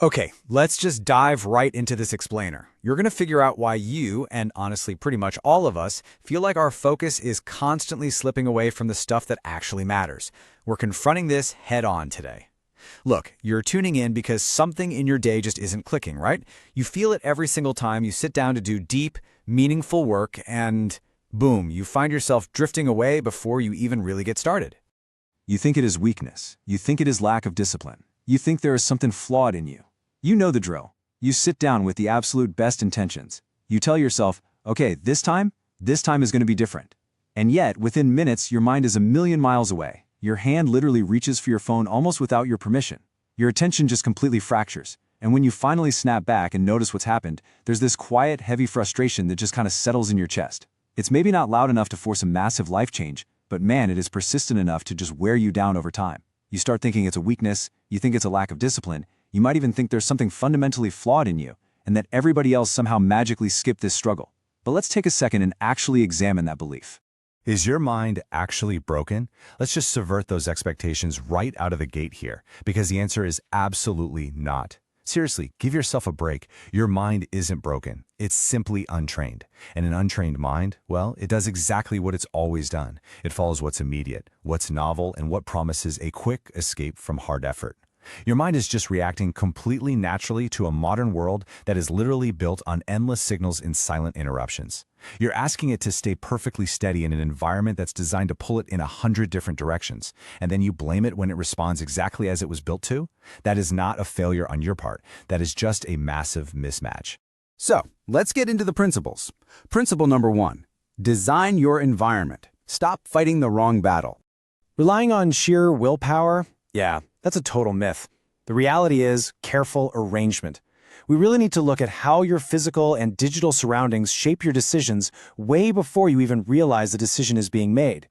Okay, let's just dive right into this explainer. You're going to figure out why you, and honestly pretty much all of us, feel like our focus is constantly slipping away from the stuff that actually matters. We're confronting this head on today. Look, you're tuning in because something in your day just isn't clicking, right? You feel it every single time you sit down to do deep, meaningful work and boom, you find yourself drifting away before you even really get started. You think it is weakness. You think it is lack of discipline. You think there is something flawed in you. You know the drill. You sit down with the absolute best intentions. You tell yourself, okay, this time is going to be different. And yet, within minutes, your mind is a million miles away. Your hand literally reaches for your phone almost without your permission. Your attention just completely fractures. And when you finally snap back and notice what's happened, there's this quiet, heavy frustration that just kind of settles in your chest. It's maybe not loud enough to force a massive life change, but man, it is persistent enough to just wear you down over time. You start thinking it's a weakness, you think it's a lack of discipline, you might even think there's something fundamentally flawed in you, and that everybody else somehow magically skipped this struggle. But let's take a second and actually examine that belief. Is your mind actually broken? Let's just subvert those expectations right out of the gate here, because the answer is absolutely not. Seriously, give yourself a break. Your mind isn't broken. It's simply untrained. And an untrained mind, well, it does exactly what it's always done. It follows what's immediate, what's novel, and what promises a quick escape from hard effort. Your mind is just reacting completely naturally to a modern world that is literally built on endless signals and silent interruptions. You're asking it to stay perfectly steady in an environment that's designed to pull it in 100 different directions, and then you blame it when it responds exactly as it was built to? That is not a failure on your part. That is just a massive mismatch. So, let's get into the principles. Principle number 1, design your environment. Stop fighting the wrong battle. Relying on sheer willpower? Yeah, that's a total myth. The reality is careful arrangement. We really need to look at how your physical and digital surroundings shape your decisions way before you even realize the decision is being made.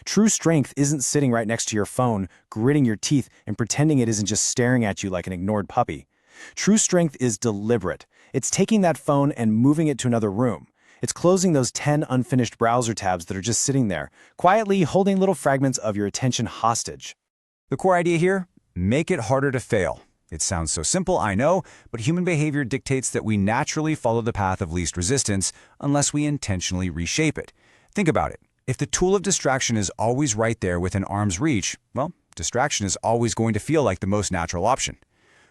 True strength isn't sitting right next to your phone, gritting your teeth, and pretending it isn't just staring at you like an ignored puppy. True strength is deliberate. It's taking that phone and moving it to another room. It's closing those 10 unfinished browser tabs that are just sitting there, quietly holding little fragments of your attention hostage. The core idea here? Make it harder to fail. It sounds so simple, I know, but human behavior dictates that we naturally follow the path of least resistance unless we intentionally reshape it. Think about it. If the tool of distraction is always right there within arm's reach, well, distraction is always going to feel like the most natural option.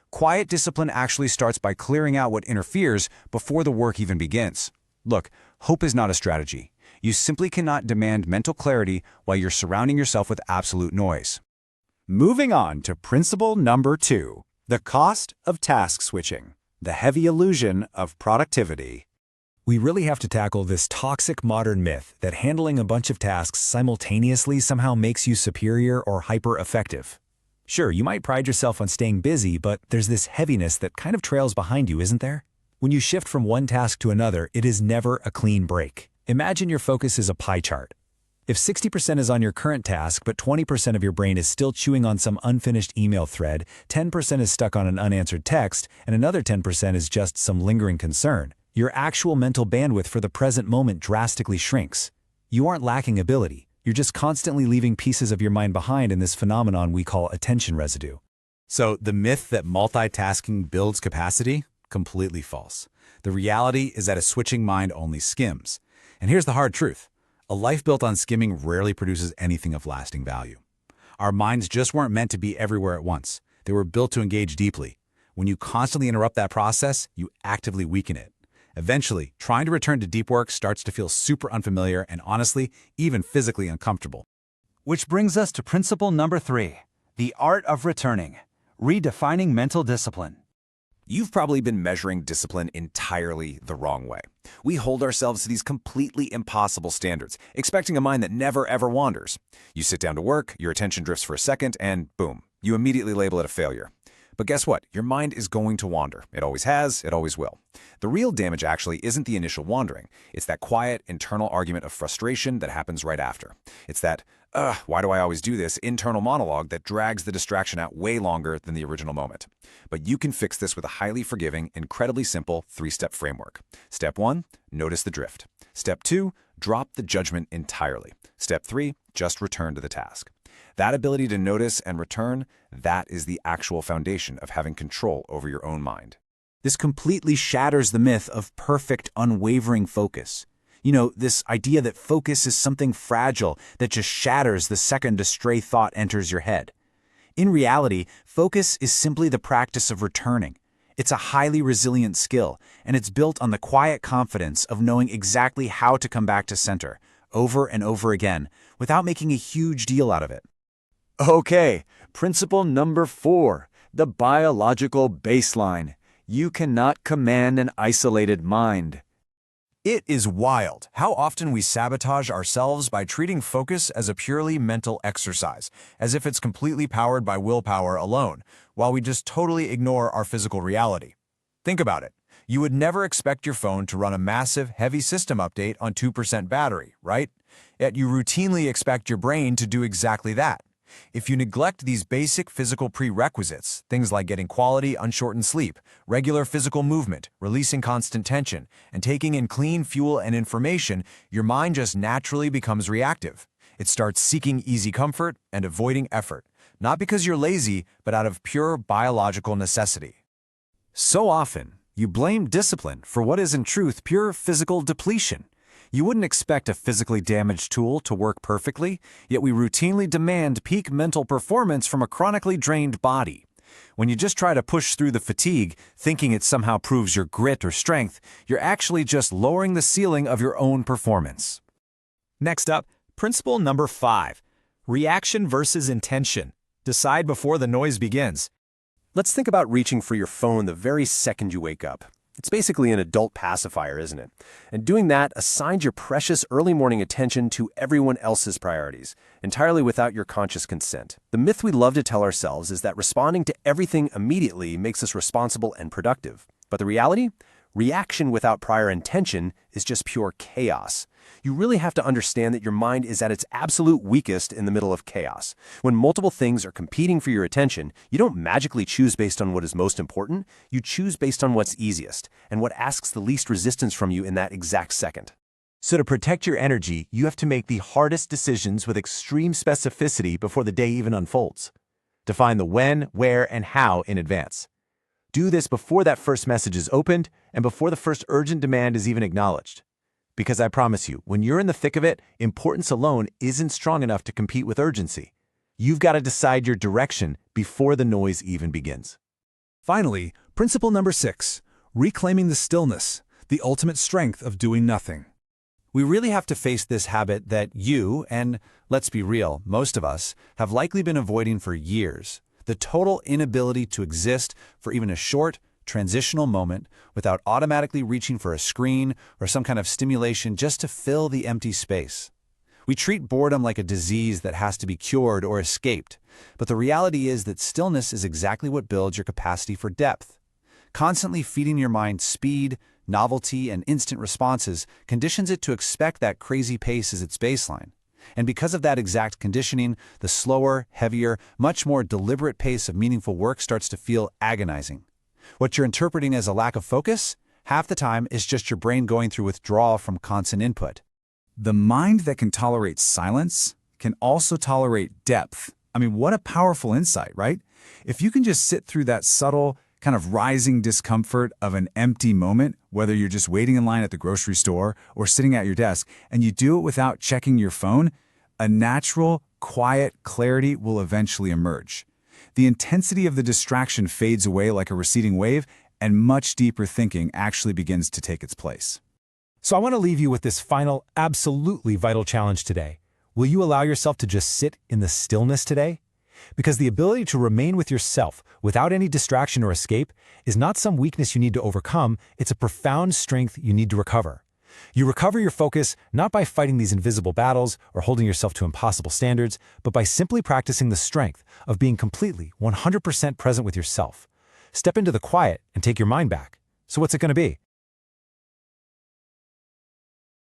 Quiet discipline actually starts by clearing out what interferes before the work even begins. Look, hope is not a strategy. You simply cannot demand mental clarity while you're surrounding yourself with absolute noise. Moving on to principle number 2, the cost of task switching, the heavy illusion of productivity. We really have to tackle this toxic modern myth that handling a bunch of tasks simultaneously somehow makes you superior or hyper-effective. Sure, you might pride yourself on staying busy, but there's this heaviness that kind of trails behind you, isn't there? When you shift from one task to another, it is never a clean break. Imagine your focus is a pie chart. If 60% is on your current task, but 20% of your brain is still chewing on some unfinished email thread, 10% is stuck on an unanswered text, and another 10% is just some lingering concern, your actual mental bandwidth for the present moment drastically shrinks. You aren't lacking ability. You're just constantly leaving pieces of your mind behind in this phenomenon we call attention residue. So the myth that multitasking builds capacity? Completely false. The reality is that a switching mind only skims. And here's the hard truth. A life built on skimming rarely produces anything of lasting value. Our minds just weren't meant to be everywhere at once. They were built to engage deeply. When you constantly interrupt that process, you actively weaken it. Eventually, trying to return to deep work starts to feel super unfamiliar and honestly, even physically uncomfortable. Which brings us to principle number 3, the art of returning, redefining mental discipline. You've probably been measuring discipline entirely the wrong way. We hold ourselves to these completely impossible standards, expecting a mind that never ever wanders. You sit down to work, your attention drifts for a second, and boom, you immediately label it a failure. But guess what? Your mind is going to wander. It always has, it always will. The real damage actually isn't the initial wandering. It's that quiet, internal argument of frustration that happens right after. It's that, why do I always do this internal monologue that drags the distraction out way longer than the original moment. But you can fix this with a highly forgiving, incredibly simple 3-step framework. Step 1, notice the drift. Step 2, drop the judgment entirely. Step 3, just return to the task. That ability to notice and return, that is the actual foundation of having control over your own mind. This completely shatters the myth of perfect, unwavering focus. You know, this idea that focus is something fragile that just shatters the second a stray thought enters your head. In reality, focus is simply the practice of returning. It's a highly resilient skill, and it's built on the quiet confidence of knowing exactly how to come back to center, over and over again, without making a huge deal out of it. Okay, principle number 4, the biological baseline. You cannot command an isolated mind. It is wild how often we sabotage ourselves by treating focus as a purely mental exercise, as if it's completely powered by willpower alone, while we just totally ignore our physical reality. Think about it. You would never expect your phone to run a massive, heavy system update on 2% battery, right? Yet you routinely expect your brain to do exactly that. If you neglect these basic physical prerequisites, things like getting quality, unshortened sleep, regular physical movement, releasing constant tension, and taking in clean fuel and information, your mind just naturally becomes reactive. It starts seeking easy comfort and avoiding effort, not because you're lazy, but out of pure biological necessity. So often, you blame discipline for what is in truth pure physical depletion. You wouldn't expect a physically damaged tool to work perfectly, yet we routinely demand peak mental performance from a chronically drained body. When you just try to push through the fatigue, thinking it somehow proves your grit or strength, you're actually just lowering the ceiling of your own performance. Next up, principle number 5, reaction versus intention. Decide before the noise begins. Let's think about reaching for your phone the very second you wake up. It's basically an adult pacifier, isn't it? And doing that assigns your precious early morning attention to everyone else's priorities, entirely without your conscious consent. The myth we love to tell ourselves is that responding to everything immediately makes us responsible and productive. But the reality? Reaction without prior intention is just pure chaos. You really have to understand that your mind is at its absolute weakest in the middle of chaos. When multiple things are competing for your attention, you don't magically choose based on what is most important, you choose based on what's easiest, and what asks the least resistance from you in that exact second. So to protect your energy, you have to make the hardest decisions with extreme specificity before the day even unfolds. Define the when, where, and how in advance. Do this before that first message is opened and before the first urgent demand is even acknowledged. Because I promise you, when you're in the thick of it, importance alone isn't strong enough to compete with urgency. You've got to decide your direction before the noise even begins. Finally, principle number 6, reclaiming the stillness, the ultimate strength of doing nothing. We really have to face this habit that you, and let's be real, most of us, have likely been avoiding for years. The total inability to exist for even a short, transitional moment without automatically reaching for a screen or some kind of stimulation just to fill the empty space. We treat boredom like a disease that has to be cured or escaped, but the reality is that stillness is exactly what builds your capacity for depth. Constantly feeding your mind speed, novelty, and instant responses conditions it to expect that crazy pace as its baseline. And because of that exact conditioning, the slower, heavier, much more deliberate pace of meaningful work starts to feel agonizing. What you're interpreting as a lack of focus, half the time is just your brain going through withdrawal from constant input. The mind that can tolerate silence can also tolerate depth. I mean, what a powerful insight, right? If you can just sit through that subtle, kind of rising discomfort of an empty moment, whether you're just waiting in line at the grocery store or sitting at your desk, and you do it without checking your phone, a natural, quiet clarity will eventually emerge. The intensity of the distraction fades away like a receding wave, and much deeper thinking actually begins to take its place. So I want to leave you with this final, absolutely vital challenge today. Will you allow yourself to just sit in the stillness today? Because the ability to remain with yourself without any distraction or escape is not some weakness you need to overcome, it's a profound strength you need to recover. You recover your focus not by fighting these invisible battles or holding yourself to impossible standards, but by simply practicing the strength of being completely 100% present with yourself. Step into the quiet and take your mind back. So what's it going to be?